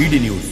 BD news.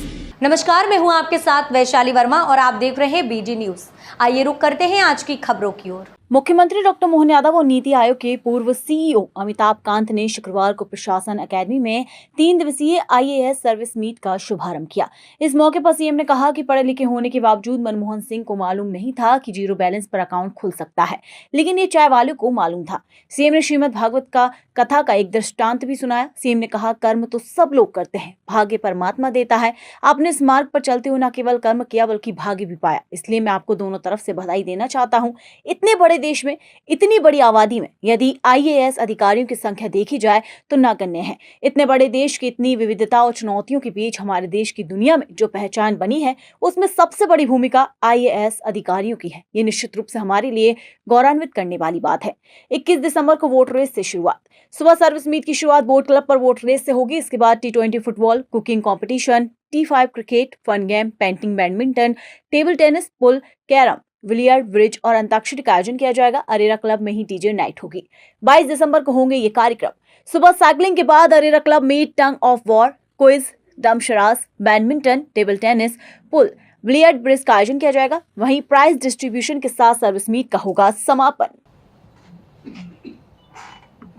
नमस्कार, मैं हूं आपके साथ वैशाली वर्मा और आप देख रहे हैं बीडी न्यूज। आइए रुक करते हैं आज की खबरों की ओर। मुख्यमंत्री डॉक्टर मोहन यादव और नीति आयोग के पूर्व सीईओ अमिताभ कांत ने शुक्रवार को प्रशासन अकेडमी में 3 दिवसीय आईएएस सर्विस मीट का शुभारंभ किया। इस मौके पर सीएम ने कहा कि पढ़े लिखे होने के बावजूद मनमोहन सिंह को मालूम नहीं था कि जीरो बैलेंस पर अकाउंट खुल सकता है, लेकिन ये चाय वालों को मालूम था। सीएम ने श्रीमद् भागवत का कथा का एक दृष्टांत भी सुनाया। सीएम ने कहा, कर्म तो सब लोग करते हैं, भाग्य परमात्मा देता है। आपने इस मार्ग पर चलते हुए न केवल कर्म किया बल्कि भाग्य भी पाया, इसलिए मैं आपको दोनों तरफ से बधाई देना चाहता हूँ। इतने बड़े देश में, इतनी बड़ी आबादी में यदि आईएएस अधिकारियों की संख्या देखी जाए तो नगण्य है। इतने बड़े देश की इतनी विविधता और चुनौतियों के बीच हमारे देश की दुनिया में जो पहचान बनी है, उसमें सबसे बड़ी भूमिका आईएएस अधिकारियों की है। ये निश्चित रूप से हमारे लिए गौरवान्वित करने वाली बात है। 21 दिसंबर को वोट रेस से शुरुआत। सुबह सर्विस मीट की शुरुआत बोट क्लब पर वोट रेस से होगी। इसके बाद T20 football, cooking competition, T5 cricket, fun game, painting, badminton, table tennis, pool, carrom, billiard, bridge और अंताक्षरी का आयोजन किया जाएगा। अरेरा क्लब में ही डीजे नाइट होगी। 22 दिसंबर को होंगे ये कार्यक्रम। सुबह साइकिलिंग के बाद अरेरा क्लब में tug of war, quiz, dumb charades, badminton, table tennis, pool, billiard, bridge का आयोजन किया जाएगा। वहीं प्राइज डिस्ट्रीब्यूशन के साथ सर्विस मीट का होगा समापन।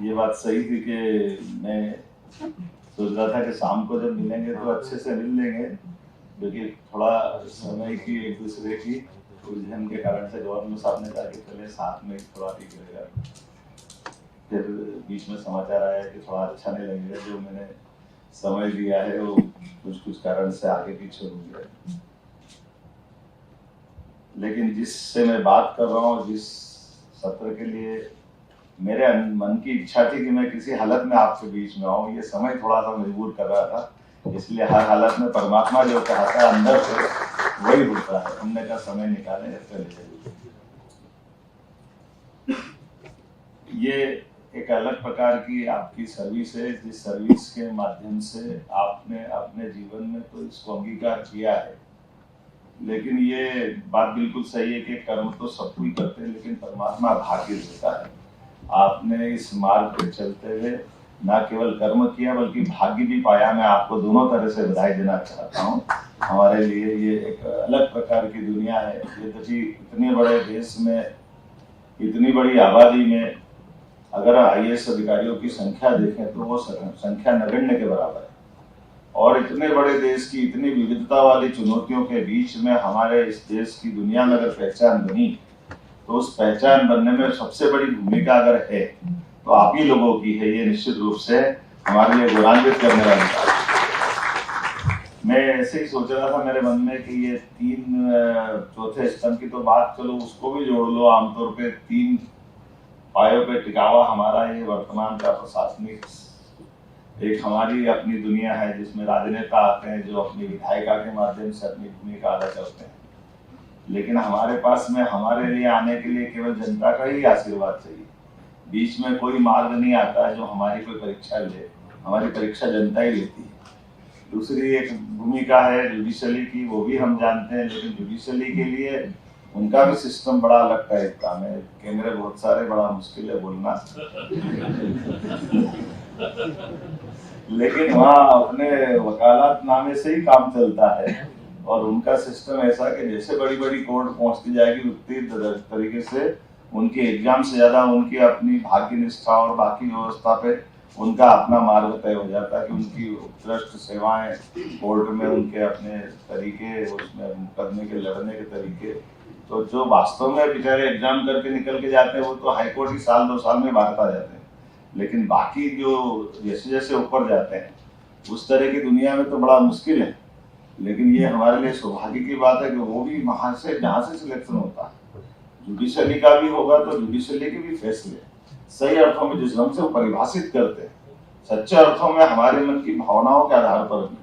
ये बात सही थी कि मैं सोच रहा था कि शाम को जब मिलेंगे तो अच्छे से मिल लेंगे, क्योंकि थोड़ा समय की एक दूसरे की उलझन के कारण से गवर्नर साहब ने कहा कि चले साथ में थोड़ा ठीक रहेगा। फिर बीच में समाचार आया कि थोड़ा अच्छा नहीं लगेगा, जो मैंने समय दिया है वो कुछ कारण से आगे पीछे हो गया। लेकिन जिससे मैं बात कर रहा हूँ, जिस सत्र के लिए मेरे मन की इच्छा थी कि मैं किसी हालत में आपके बीच में आऊँ, ये समय थोड़ा सा मजबूर कर रहा था। इसलिए हर हालत में परमात्मा जो चाहता है अंदर से वही होता है। हमने का समय निकाले चले। ये एक अलग प्रकार की आपकी सर्विस है, जिस सर्विस के माध्यम से आपने अपने जीवन में तो इसको अंगीकार किया है। लेकिन ये बात बिल्कुल सही है कि कर्म तो सब कोई करते हैं, लेकिन परमात्मा भाग्य देता है। आपने इस मार्ग पर चलते हुए न केवल कर्म किया बल्कि भाग्य भी पाया। मैं आपको दोनों तरह से बधाई देना चाहता हूँ। हमारे लिए ये एक अलग प्रकार की दुनिया है। यद्यपि इतने बड़े देश में, इतनी बड़ी आबादी में अगर आईएएस अधिकारियों की संख्या देखें तो वो संख्या नगण्य के बराबर है। और इतने बड़े देश की इतनी विविधता वाली चुनौतियों के बीच में हमारे इस देश की दुनिया में अगर पहचान बनी, तो उस पहचान बनने में सबसे बड़ी भूमिका अगर है तो आप ही लोगों की है। ये निश्चित रूप से हमारे लिए गौरवान्वित करने वाली बात है। मैं ऐसे ही सोच रहा था मेरे मन में कि ये 3 चौथे स्तंभ की तो बात, चलो उसको भी जोड़ लो। आमतौर पे 3 पायों पे टिका हुआ हमारा ये वर्तमान का प्रशासनिक एक हमारी अपनी दुनिया है, जिसमें राजनेता आते हैं जो अपनी विधायिका के माध्यम से अपनी भूमिका अदा करते हैं। लेकिन हमारे पास में हमारे लिए आने के लिए केवल जनता का ही आशीर्वाद चाहिए। बीच में कोई मार्ग नहीं आता है जो हमारी कोई परीक्षा ले। हमारी परीक्षा जनता ही लेती है। दूसरी एक भूमिका है जुडिशली की, वो भी हम जानते हैं, लेकिन जुडिशली के लिए उनका भी सिस्टम बड़ा अलग टाइप का है। कैमरे बहुत सारे, बड़ा मुश्किल है बोलना लेकिन वहाँ अपने वकालतनामे से ही काम चलता है। और उनका सिस्टम ऐसा कि जैसे बड़ी बड़ी कोर्ट पहुंचती जाएगी उतनी तरीके से उनके एग्जाम से ज्यादा उनकी अपनी भाग्य निष्ठा और बाकी व्यवस्था पे उनका अपना मार्ग तय हो जाता है कि उनकी उत्कृष्ट सेवाएं कोर्ट में, उनके अपने तरीके, उसमें मुकदमे के लड़ने के तरीके। तो जो वास्तव में बेचारे एग्जाम करके निकल के जाते हैं वो तो हाईकोर्ट ही साल 2 साल में बाहर आ जाते हैं। लेकिन बाकी जो जैसे जैसे ऊपर जाते हैं उस तरह की दुनिया में तो बड़ा मुश्किल है। लेकिन ये हमारे लिए सौभाग्य की बात है कि वो भी वहां से जहाँ से सिलेक्शन होता है, जुडिशली का भी होगा तो जुडिशली के भी फैसले सही अर्थों में जिस ढंग से वो परिभाषित करते हैं, सच्चे अर्थों में हमारे मन की भावनाओं के आधार पर भी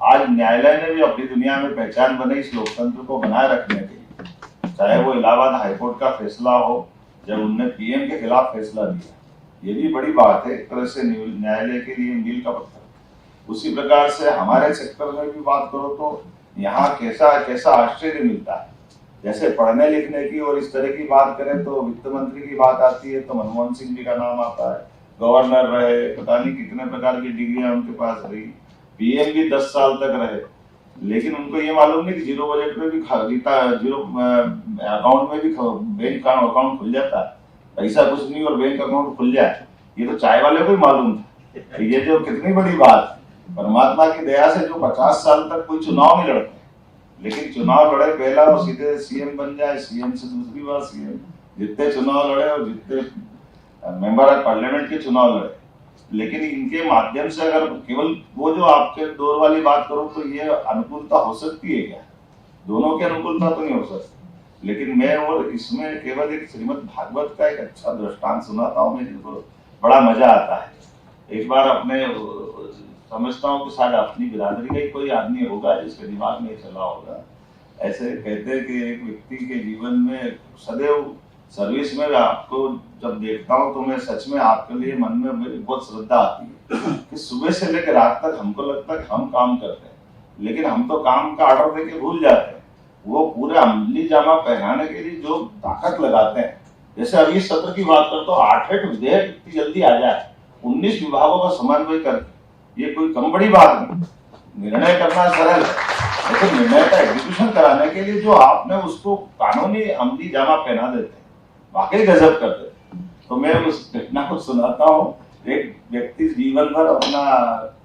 आज न्यायालय ने भी अपनी दुनिया में पहचान बनाई इस लोकतंत्र को बनाए रखने के लिए। चाहे वो इलाहाबाद हाईकोर्ट का फैसला हो, जब उनने पीएम के खिलाफ फैसला दिया, ये भी बड़ी बात है एक तरह से न्यायालय के लिए मील का पत्थर। उसी प्रकार से हमारे सेक्टर में भी बात करो तो यहाँ कैसा कैसा आश्चर्य मिलता है। जैसे पढ़ने लिखने की और इस तरह की बात करें तो वित्त मंत्री की बात आती है तो मनमोहन सिंह जी का नाम आता है। गवर्नर रहे, पता नहीं कितने प्रकार की डिग्रियां उनके पास रही, पीएम भी 10 साल तक रहे, लेकिन उनको ये मालूम नहीं कि जीरो बजट में भी जीरो अकाउंट में भी बैंक का अकाउंट खुल जाता है, पैसा कुछ नहीं और बैंक अकाउंट खुल जाए। ये तो चाय वाले को ही मालूम था। ये जो कितनी बड़ी बात, परमात्मा की दया से जो 50 साल तक कोई चुनाव नहीं लड़ते, लेकिन चुनाव लड़े पहला और सीधे सीएम बन जाए, सीएम से दूसरी बार सीएम, जितने चुनाव लड़े और जितने मेंबर ऑफ पार्लियामेंट के चुनाव लड़े, लेकिन इनके माध्यम से अगर केवल वो जो आपके दौर वाली बात करो तो ये अनुकूलता हो सकती है क्या? दोनों की अनुकूलता तो नहीं हो सकती। लेकिन मैं और इसमें केवल एक श्रीमद् भागवत का एक अच्छा दृष्टांत सुनाता हूँ, मुझे तो बड़ा मजा आता है। एक बार अपने समझता हूँ कि शायद अपनी बिरादरी का ही कोई आदमी होगा जिसके दिमाग में चला होगा, ऐसे कहते हैं कि एक व्यक्ति के जीवन में सदैव सर्विस में आपको जब देखता हूँ तो मैं सच में आपके लिए मन में मेरी बहुत श्रद्धा आती है कि सुबह से लेकर रात तक हमको लगता है हम काम करते हैं, लेकिन हम तो काम का ऑर्डर देके भूल जाते हैं। वो पूरे अमली जामा पहनाने के लिए जो ताकत लगाते हैं, जैसे अभी इस सत्र की बात करते हो 8 विधेयक इतनी जल्दी आ जाए, 19 विभागों का समन्वय करके, ये कोई कम बड़ी बात नहीं। निर्णय करना सरल है, लेकिन निर्णय का एग्जीक्यूशन कराने के लिए जो आपने उसको कानूनी अमली जामा पहना देते हैं, वाकई गजब करते हैं। तो मैं उस घटना को सुनाता हूँ। एक व्यक्ति जीवन भर अपना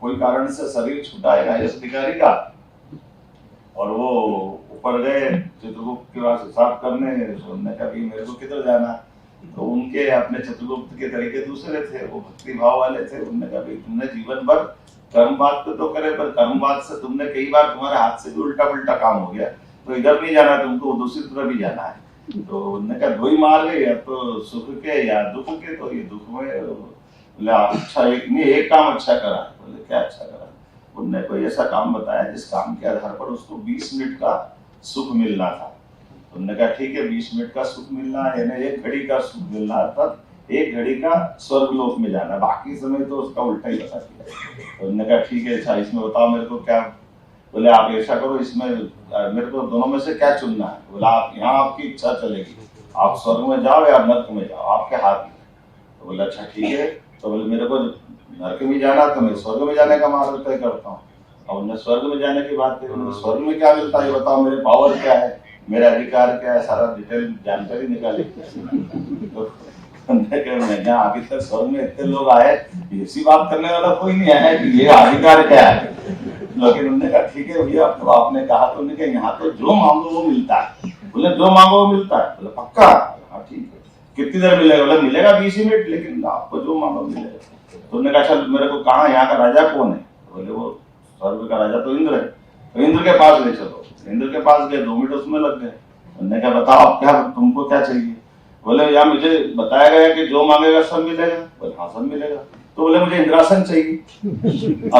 कोई कारण से शरीर छूटा है IAS अधिकारी का, और वो ऊपर गए चित्रगुप्त के पास हिसाब करने। उन्होंने कहा कि मेरे को किधर जाना, तो उनके अपने चित्रगुप्त के तरीके दूसरे थे, वो भक्ति भाव वाले थे। उन्होंने कहा भाई तुमने जीवन भर कर्मवाद तो करे, पर कर्मवाद से तुमने कई बार तुम्हारे हाथ से भी उल्टा पुल्टा काम हो गया, तो इधर नहीं जाना, तुमको दूसरी तरफ भी जाना है। तो उन्होंने कहा दो ही मार्ग है, या तो सुख के या दुख के। तो ये दुख में बोले अच्छा एक नहीं, एक काम अच्छा करा। बोले क्या अच्छा करा? उनने कोई ऐसा काम बताया जिस काम के आधार पर उसको 20 मिनट का सुख मिलना था। उन्होंने कहा ठीक है 20 मिनट का सुख मिलना है, यानी 1 घड़ी का सुख मिलना है, तब 1 घड़ी का स्वर्गलोक में जाना, बाकी समय तो उसका उल्टा ही बता दिया। तो उन्होंने कहा ठीक है अच्छा इसमें बताओ मेरे को क्या। बोले आप ऐसा करो, इसमें मेरे को दोनों में से क्या चुनना है? बोला आप यहाँ आपकी इच्छा चलेगी, आप स्वर्ग में जाओ या नर्क में जाओ, आपके हाथ में। तो बोला अच्छा ठीक है। तो बोले मेरे को नर्क में जाना, तो मैं स्वर्ग में जाने का मार्ग तय करता हूँ। और उन्होंने स्वर्ग में जाने की बात करी। स्वर्ग में क्या मिलता है बताओ, मेरे पावर क्या है, मेरा अधिकार क्या है, सारा डिटेल जानकारी निकाली। तो मैं अभी तक स्वर्ग में इतने लोग आए, ऐसी बात करने वाला कोई नहीं आया कि ये अधिकार क्या है। लेकिन उन्होंने कहा ठीक है भैया, तो आपने कहा तो उन्होंने कहा यहाँ तो जो मांगो वो मिलता है। बोले जो मांगो वो मिलता है? बोले पक्का? हाँ ठीक है। कितनी देर मिलेगा? बोले मिलेगा 20 मिनट, लेकिन आपको जो मांगो मिलेगा। तो उन्होंने कहा चल मेरे को कहा यहाँ का राजा कौन है? बोले वो स्वर्ग का राजा तो इंद्र है। तो इंद्र के पास ले चलो। इंद्र के पास गए, 2 मिनट उसमें लग गए। उन्होंने कहा बताओ आप क्या, तुमको क्या चाहिए? बोले यार मुझे बताया गया कि जो मांगेगा सब मिलेगा। बोले हाँ सब मिलेगा। तो बोले मुझे इंद्रासन चाहिए।